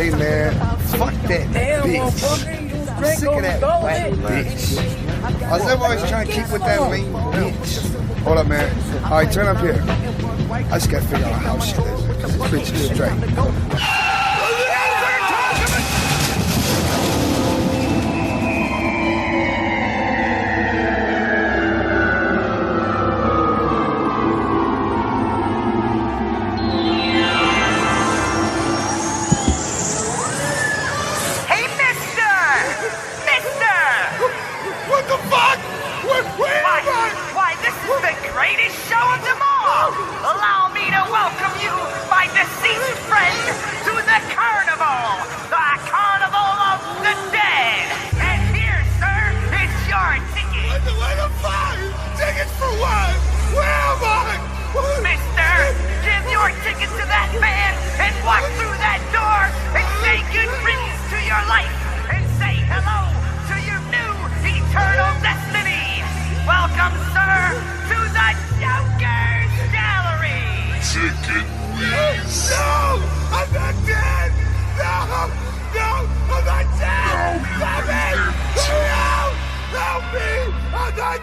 Hey man, fuck that bitch. I'm sick of that black bitch. I was always trying to keep with that lame bitch. Hold up, man. All right, turn up here. I just gotta figure out how shit is. This bitch is straight. Greatest show of them all! Allow me to welcome you, my deceased friend, to the carnival! The carnival of the dead! And here, sir, is your ticket! What the fuck? Tickets for what? Where am I? Mister, give your ticket to that man and walk through that door and say good riddance to your life and say hello to your new eternal destiny! Welcome, sir, to the Joker's Gallery! Ticket, please! No! I'm not dead! No! No! I'm not dead! Help me! Help! Help me! I'm not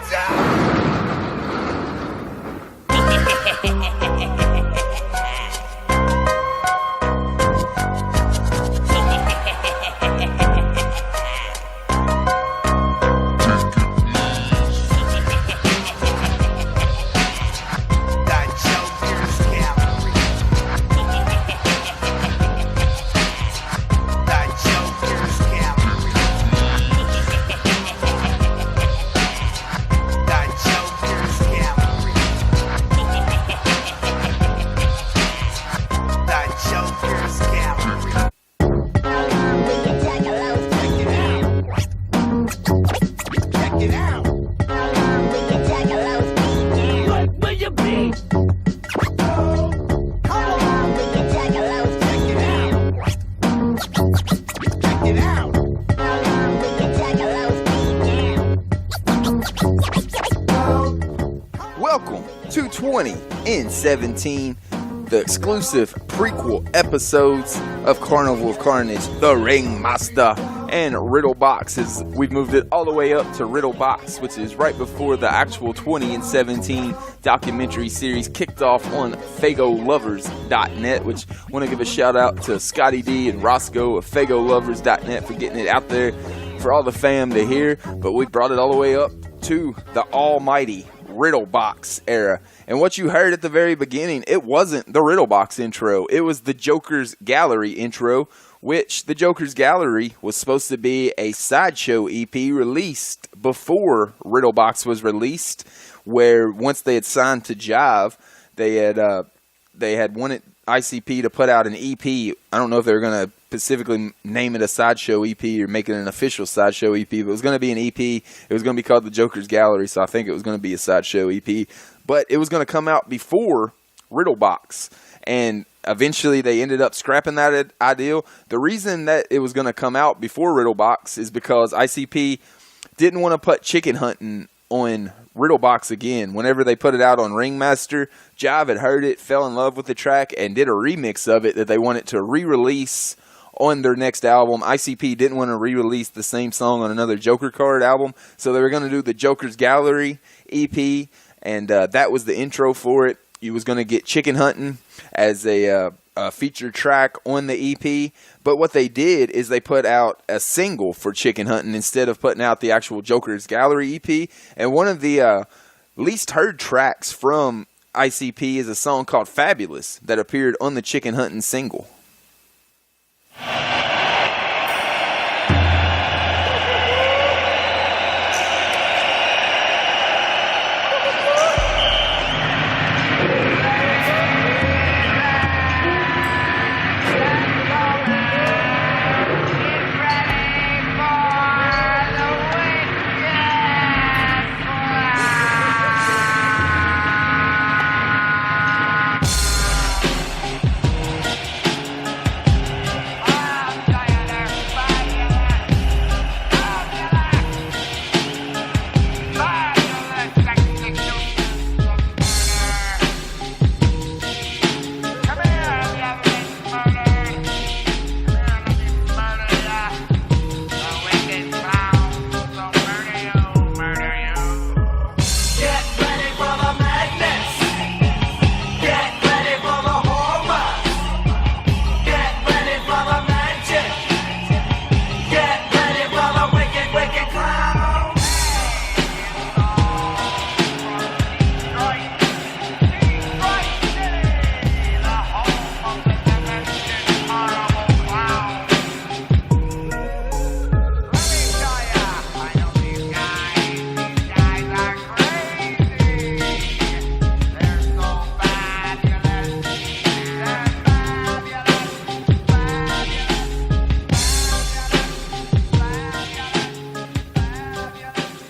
Welcome to 20 in 17, the exclusive prequel episodes of Carnival of Carnage, The Ringmaster, and Riddle Boxes. We've moved it all the way up to Riddle Box, which is right before the actual 20 in 17 documentary series kicked off on FagoLovers.net, which I want to give a shout out to Scotty D and Roscoe of FagoLovers.net for getting it out there for all the fam to hear. But we brought it all the way up to the almighty Riddle Box era. And what you heard at the very beginning, it wasn't the Riddle Box intro. It was the Joker's Gallery intro, which the Joker's Gallery was supposed to be a sideshow EP released before Riddle Box was released, where once they had signed to Jive, they had wanted ICP to put out an EP. I don't know if they were going to specifically name it a sideshow EP or make it an official sideshow EP, but it was going to be an EP. It was going to be called the Joker's Gallery, so I think it was going to be a sideshow EP. But it was going to come out before Riddle Box, and eventually they ended up scrapping that idea. The reason that it was going to come out before Riddle Box is because ICP didn't want to put chicken hunting on Riddle Box again. Whenever they put it out on Ringmaster, Jive had heard it, fell in love with the track, and did a remix of it that they wanted to re-release on their next album. ICP didn't want to re-release the same song on another Joker card album, so they were going to do the Joker's Gallery EP, and that was the intro for it. You was going to get Chicken Hunting as a featured track on the EP, but what they did is they put out a single for Chicken Hunting instead of putting out the actual Joker's Gallery EP, and one of the least heard tracks from ICP is a song called Fabulous that appeared on the Chicken Hunting single.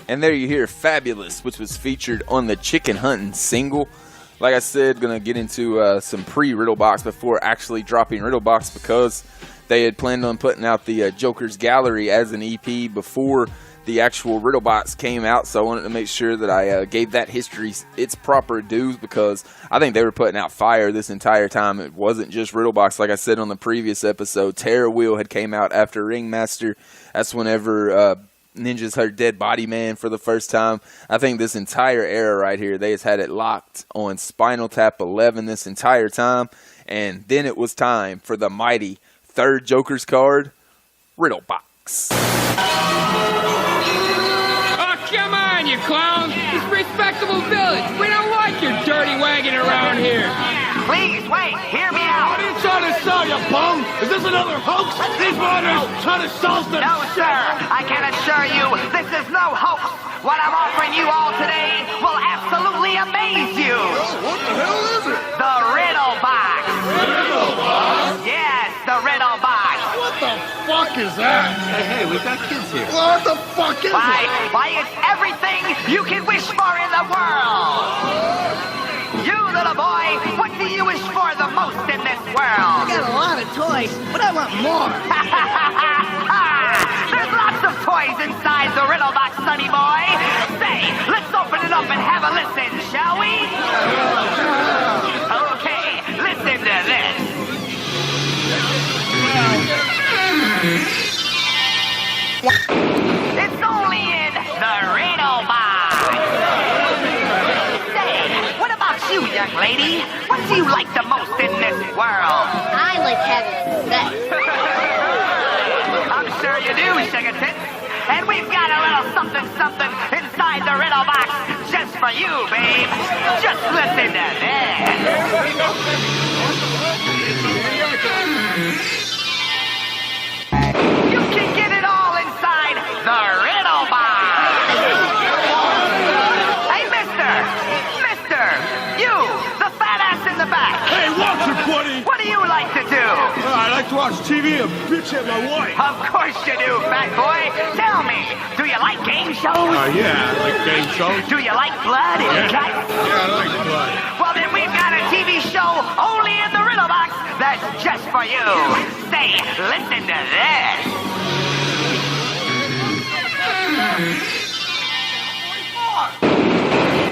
And there you hear Fabulous, which was featured on the Chicken Hunting single. Like I said, going to get into some pre-Riddle Box before actually dropping Riddle Box, because they had planned on putting out the Joker's Gallery as an EP before the actual Riddle Box came out. So I wanted to make sure that I gave that history its proper dues, because I think they were putting out fire this entire time. It wasn't just Riddle Box. Like I said on the previous episode, Terror Wheel had came out after Ringmaster. That's whenever Ninja's heard Dead Body Man for the first time. I think this entire era right here, they just had it locked on Spinal Tap 11 this entire time. And then it was time for the mighty third Joker's card, Riddle Box. Oh, come on, you clowns. It's a respectable village. We don't like your dirty wagon around here. Please, wait, hear me out. What are you trying to sell, you bum? Is this another hoax? These miners trying to sell us the No, sir, I can assure you this is no hoax. What I'm offering you all today will absolutely amaze you. What the hell is it? The Riddle Box. Riddle Box? Yes, the Riddle Box. What the fuck is that? Hey, we've got kids here. What the fuck is Why, it? it's everything you can wish for in the world. You, little boy, what do you wish for the most in this world? I got a lot of toys, but I want more. There's lots of toys inside the Riddle Box, sonny boy. Say, let's open it up and have a listen, shall we? Okay, listen to this. It's only in the Riddle Box. Say, what about you, young lady? What do you like the most in this world? I like having sex. I'm sure you do, Sugar Tits. And we've got a little something inside the Riddle Box just for you, babe. Just listen to this. You can get it all inside the Riddle Box. Hey, Mister, you, the fat ass in the back. Hey, watch it, buddy! What do you like to do? I like to watch TV and bitch at my wife. Of course you do, fat boy. Tell me, do you like game shows? Yeah, I like game shows. Do you like blood and guts? Yeah, I like blood. Well, then we've got a TV show only in the Riddle Box that's just for you. Say, listen to this.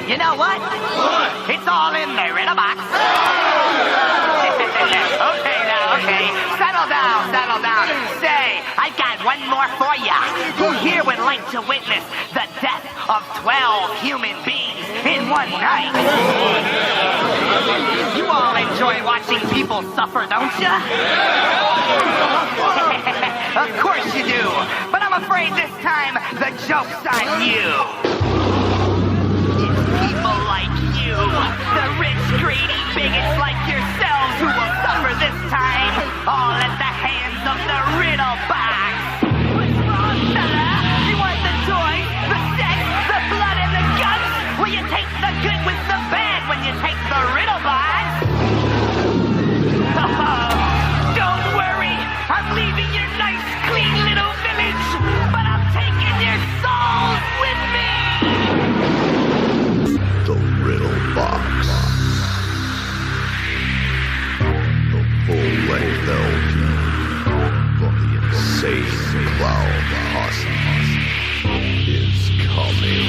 You know what? It's all in the Riddle Box. Okay. Settle down. Say, I've got one more for ya. Who here would like to witness the death of 12 human beings in one night? You all enjoy watching people suffer, don't ya? Of course you do. But I'm afraid this time the joke's on you. It's people like you, the rich, greedy bigots like yourselves who will suffer this time, all at the hands of the Riddle Box. What's wrong, fella? You want the toys, the sex, the blood, and the guts? Well, you take the good with the bad when you take the Riddle Box. Don't worry, I'm leaving your nice, clean little village, but I'm taking your souls with me. The Riddle Box. The full-length LP from the Insane Clown Posse is coming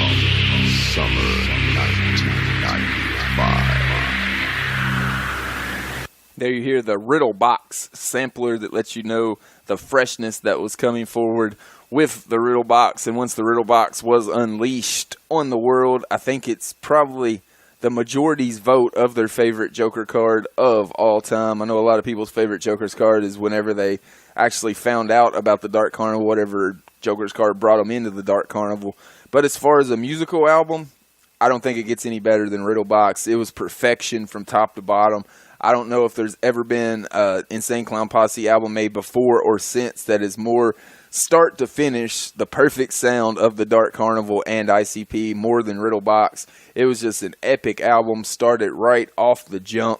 summer 1995. There you hear the Riddle Box sampler that lets you know the freshness that was coming forward with the Riddle Box. And once the Riddle Box was unleashed on the world, I think it's probably the majority's vote of their favorite Joker card of all time. I know a lot of people's favorite Joker's card is whenever they actually found out about the Dark Carnival, whatever Joker's card brought them into the Dark Carnival. But as far as a musical album, I don't think it gets any better than Riddle Box. It was perfection from top to bottom. I don't know if there's ever been an Insane Clown Posse album made before or since that is more start to finish the perfect sound of the Dark Carnival and ICP more than Riddle Box. It was just an epic album, started right off the jump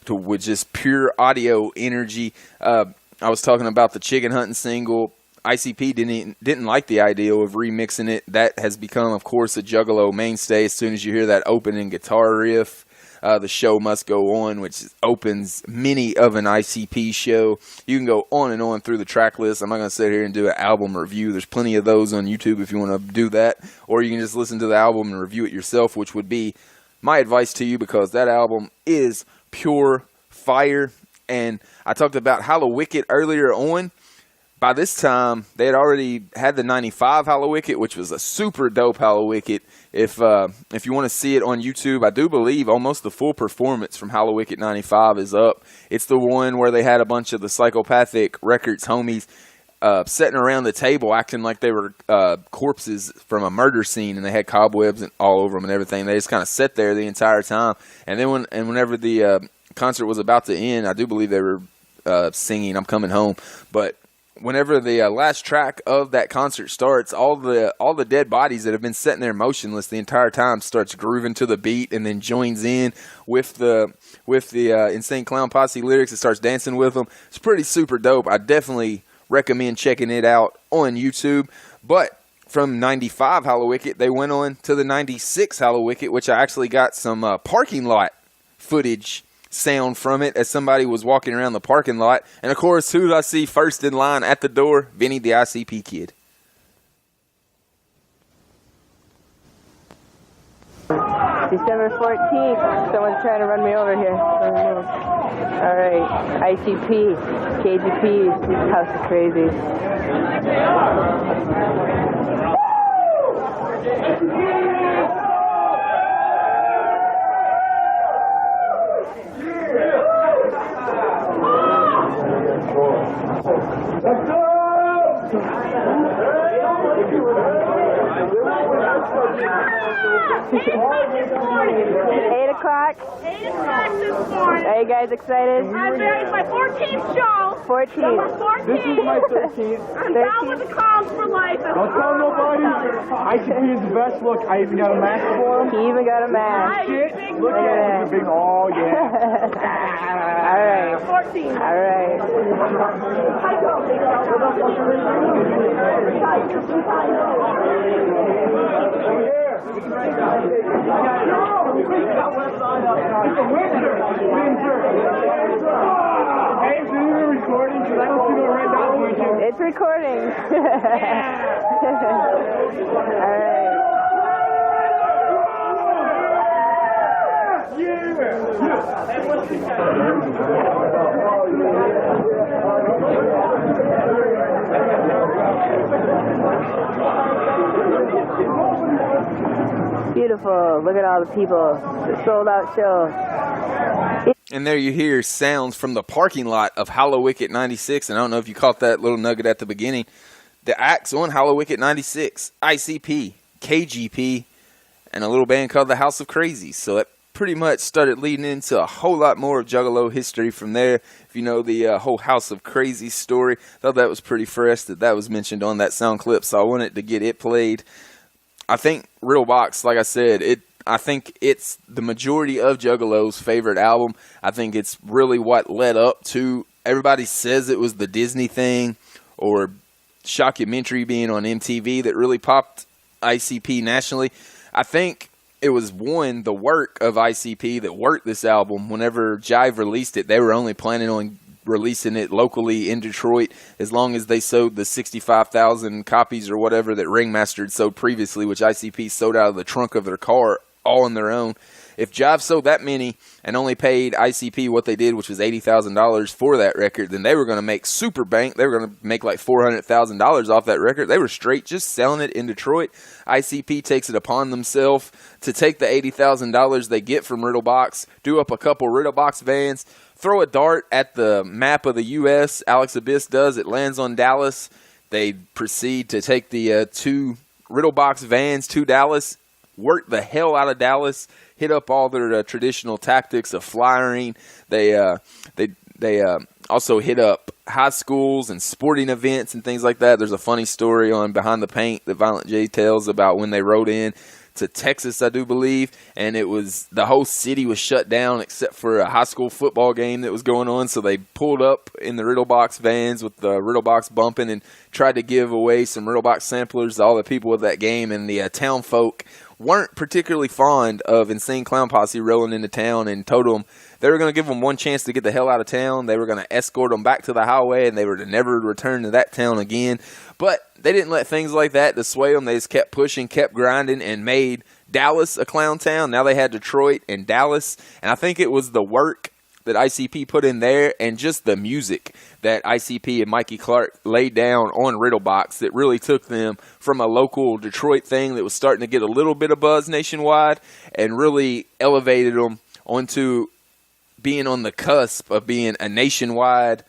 with just pure audio energy. I was talking about the Chicken Hunting single. ICP didn't like the idea of remixing it. That has become, of course, a Juggalo mainstay. As soon as you hear that opening guitar riff, the show must go on, which opens many of an ICP show. You can go on and on through the track list. I'm not going to sit here and do an album review. There's plenty of those on YouTube if you want to do that. Or you can just listen to the album and review it yourself, which would be my advice to you, because that album is pure fire. And I talked about Hallowicked earlier on. By this time, they had already had the 95 Hallowicked, which was a super dope Hallowicked. If you want to see it on YouTube, I do believe almost the full performance from Hallowicked 95 is up. It's the one where they had a bunch of the Psychopathic Records homies sitting around the table acting like they were corpses from a murder scene, and they had cobwebs and all over them and everything. They just kind of sat there the entire time. And then whenever the concert was about to end, I do believe they were singing "I'm Coming Home," but whenever the last track of that concert starts, all the dead bodies that have been sitting there motionless the entire time starts grooving to the beat, and then joins in with the Insane Clown Posse lyrics and starts dancing with them. It's pretty super dope. I definitely recommend checking it out on YouTube. But from 95 Hallowicked, they went on to the 96 Hallowicked, which I actually got some parking lot footage sound from it as somebody was walking around the parking lot. And of course, who did I see first in line at the door? Vinny the ICP Kid. December 14th. Someone's trying to run me over here. Alright, ICP, KGP, House of Crazies. Let's go! 8 o'clock. 8 o'clock this morning. Are you guys excited? I'm very, it's my 14th show. 14th. Number 14. This is my 13th. I'm down with the calls for life. Don't tell nobody. ICP is the best. Look, I even got a mask for him. He even got a mask. Shit. Look at that. Big, oh, yeah. All right. 14. All right. It's recording. All right. Beautiful. Look at all the people. The sold out show. And there you hear sounds from the parking lot of Hallowicked 96. And I don't know if you caught that little nugget at the beginning. The acts on Hallowicked 96, ICP, KGP, and a little band called the House of Crazies. So it pretty much started leading into a whole lot more of Juggalo history from there. If you know the whole House of Crazies story, thought that was pretty fresh that was mentioned on that sound clip. So I wanted to get it played. I think Riddle Box, like I said, I think it's the majority of Juggalo's favorite album. I think it's really what led up to, everybody says it was the Disney thing or Shockumentary being on MTV that really popped ICP nationally. I think it was the work of ICP that worked this album. Whenever Jive released it, they were only planning on releasing it locally in Detroit as long as they sold the 65,000 copies or whatever that Ringmaster had sold previously, which ICP sold out of the trunk of their car all on their own. If Jive sold that many and only paid ICP what they did, which was $80,000 for that record, then they were going to make super bank. They were going to make like $400,000 off that record. They were straight just selling it in Detroit. ICP takes it upon themselves to take the $80,000 they get from Riddle Box, do up a couple Riddle Box vans, throw a dart at the map of the U.S. Alex Abyss does. It lands on Dallas. They proceed to take the two Riddle Box vans to Dallas, work the hell out of Dallas, hit up all their traditional tactics of flyering. They also hit up high schools and sporting events and things like that. There's a funny story on Behind the Paint that Violent J tells about when they rode in to Texas, I do believe, and the whole city was shut down except for a high school football game that was going on. So they pulled up in the Riddle Box vans with the Riddle Box bumping and tried to give away some Riddle Box samplers to all the people of that game. And the town folk weren't particularly fond of Insane Clown Posse rolling into town, and told them they were going to give them one chance to get the hell out of town. They were going to escort them back to the highway, and they were to never return to that town again. But they didn't let things like that to sway them. They just kept pushing, kept grinding, and made Dallas a clown town. Now they had Detroit and Dallas, and I think it was the work that ICP put in there and just the music that ICP and Mikey Clark laid down on Riddle Box that really took them from a local Detroit thing that was starting to get a little bit of buzz nationwide and really elevated them onto being on the cusp of being a nationwide,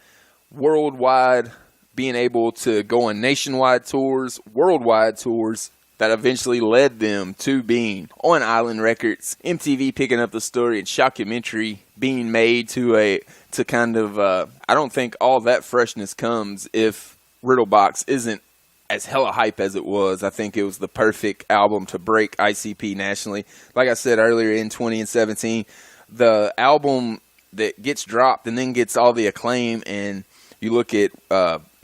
worldwide, being able to go on nationwide tours, worldwide tours, that eventually led them to being on Island Records, MTV picking up the story, and Shockumentary being made to kind of, I don't think all that freshness comes if Riddle Box isn't as hella hype as it was. I think it was the perfect album to break ICP nationally. Like I said earlier, in 2017, the album that gets dropped and then gets all the acclaim, and you look at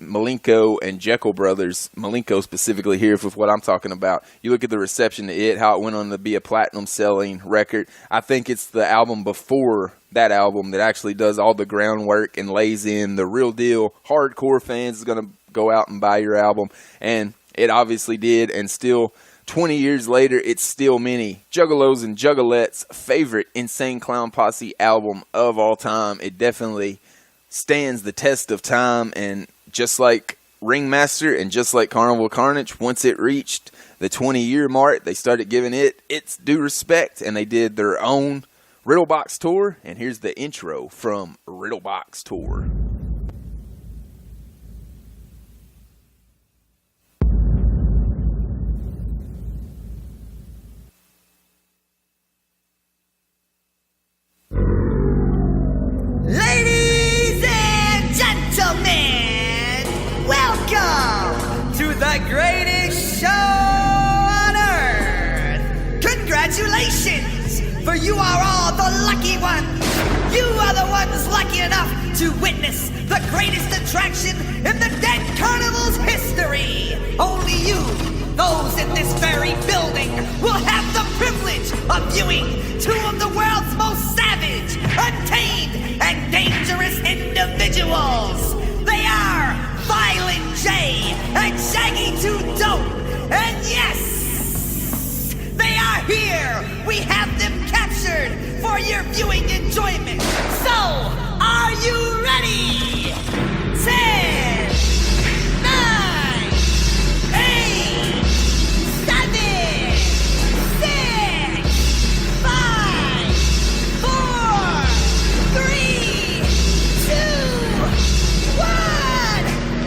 Malenko and Jekyll Brothers, Malenko specifically here with what I'm talking about. You look at the reception to it, how it went on to be a platinum selling record. I think it's the album before that album that actually does all the groundwork and lays in the real deal. Hardcore fans is going to go out and buy your album, and it obviously did, and still 20 years later, it's still many Juggalos and Juggalettes' favorite Insane Clown Posse album of all time. It definitely stands the test of time, and just like Ringmaster and just like Carnival of Carnage, once it reached the 20-year mark, they started giving it its due respect, and they did their own Riddle Box tour. And here's the intro from Riddle Box tour. Ladies and gentlemen, welcome to the greatest show on earth. Congratulations, for you are all the lucky ones. You are the ones lucky enough to witness the greatest attraction in the Dead Carnival's history. Only you, those in this very building, will have the privilege of viewing two of the world's most savage, untamed, and dangerous individuals. They are Violent J and Shaggy 2 Dope. And yes, they are here. We have them captured for your viewing enjoyment. So, are you ready? 10, 9, 8, 7, 6, 5, 4, 3, 2, 1.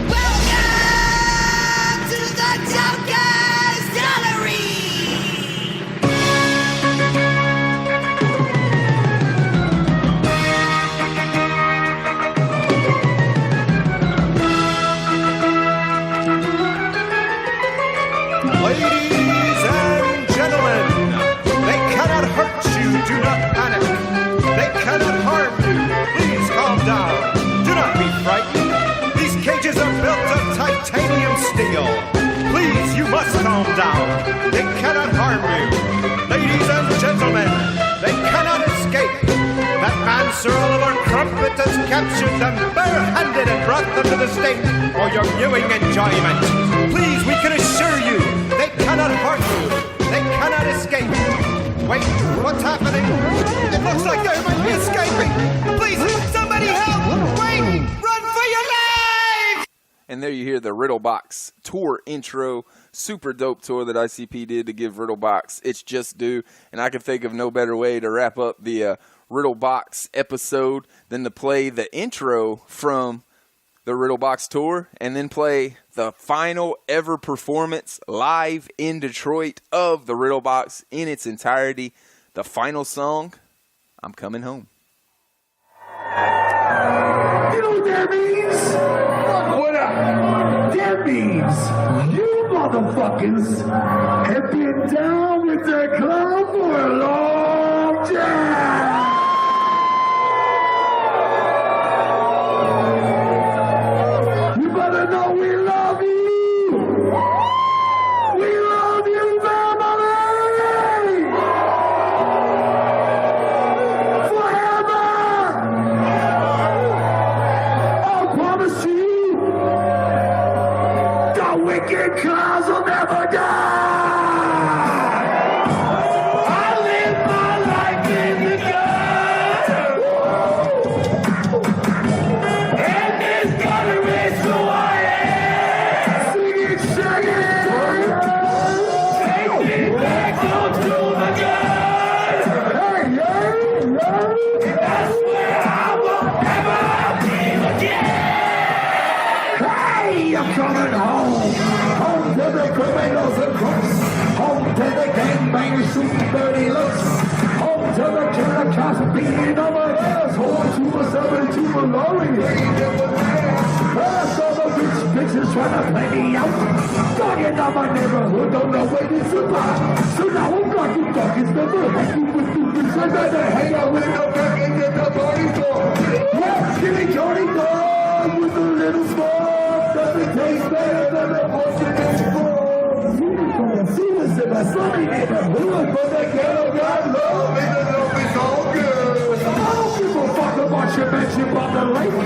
Welcome to the Joker's Gallery. Ladies and gentlemen, they cannot hurt you, do not panic. They cannot harm you, please calm down. Do not be frightened. These cages are built of titanium steel. Please, you must calm down. They cannot harm you. Ladies and gentlemen, they cannot escape. That man Sir Oliver Crumpet has captured them barehanded and brought them to the stage for your viewing enjoyment. Please, we can assure you, they cannot hurt you. They cannot escape. Wait, what's happening? It looks like they might be escaping. Please, somebody help! Wait! Run for your life! And there you hear the Riddle Box tour intro. Super dope tour that ICP did to give Riddle Box its just due. And I can think of no better way to wrap up the Riddle Box episode than to play the intro from the Riddle Box tour and then play the final ever performance live in Detroit of the Riddle Box in its entirety. The final song, I'm Coming Home. You know what that means? What up? That means you motherfuckers have been down with their club for a long time. You better know we love you. We love you, family. Forever. I promise you, the wicked clouds will never die. I live my life in the gutter. And this gutter is who I am. Sing it, sing it. Take me back onto the gutter. Hey, hey, hey. And that's where I will ever be again. Hey, I'm coming home. Home to the criminals and crooks. Home to the gangbangers shooting dirty looks. Home to the killer cops beating on my ass. Home to a 72 Mallory. Last all the rich bitches trying to play me out. Dogging on my neighborhood, don't know where to survive. So now I'm talking talkers, never hanging with stupid. I'd rather hang out with no back and get the party for. Yeah, give me Johnny Dog with a little smoke. Doesn't taste better than the bullshit that's full. See what's in my sunny neighborhood, but the ghetto got love and the love is all good. I don't give a fuck about your mansion by the lake.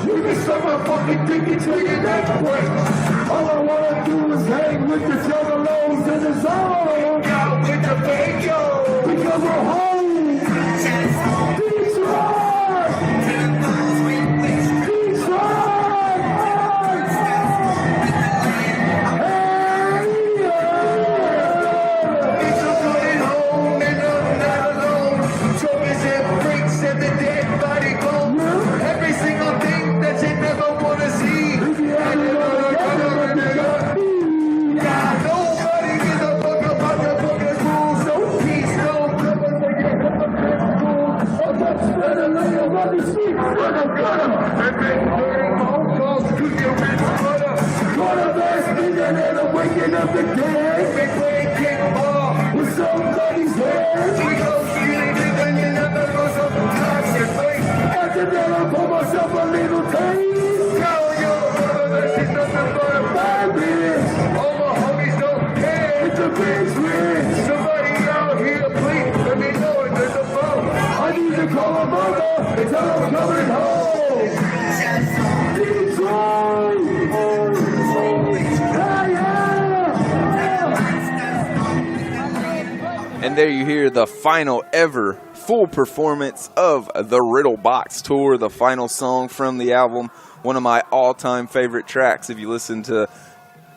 You can suck my fucking dick until your neck breaks. All I wanna do is hang with the juggalos in the zone. Hang out with the Baco. Because we're home. Detroit! Waking up the dead, big kick off with somebody's head. We go feeling it when you never go so toxic. After that, I pour myself a little taste. Tell your brother that she's nothing but a bad bitch. All my homies don't care. It's a bitch rich. Somebody out here, please let me know if there's a phone. I need to call my mother and tell her I'm coming home. Detroit! And there you hear the final ever full performance of the Riddle Box Tour, the final song from the album, one of my all-time favorite tracks. If you listen to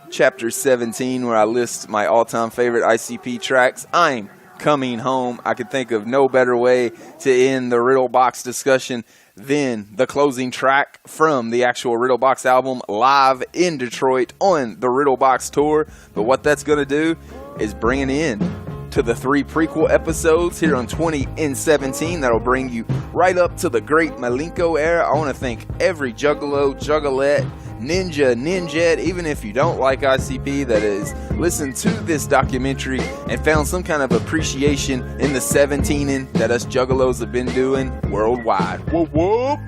Chapter 17, where I list my all-time favorite ICP tracks, I'm Coming Home. I could think of no better way to end the Riddle Box discussion than the closing track from the actual Riddle Box album live in Detroit on the Riddle Box Tour. But what that's going to do is bring an end to the 3 prequel episodes here on 20 in 17. That'll bring you right up to the great Malenko era. I want to thank every juggalo, juggalette, ninja, ninjette, even if you don't like ICP, that has listened to this documentary and found some kind of appreciation in the 17ing that us juggalos have been doing worldwide. Whoop whoop!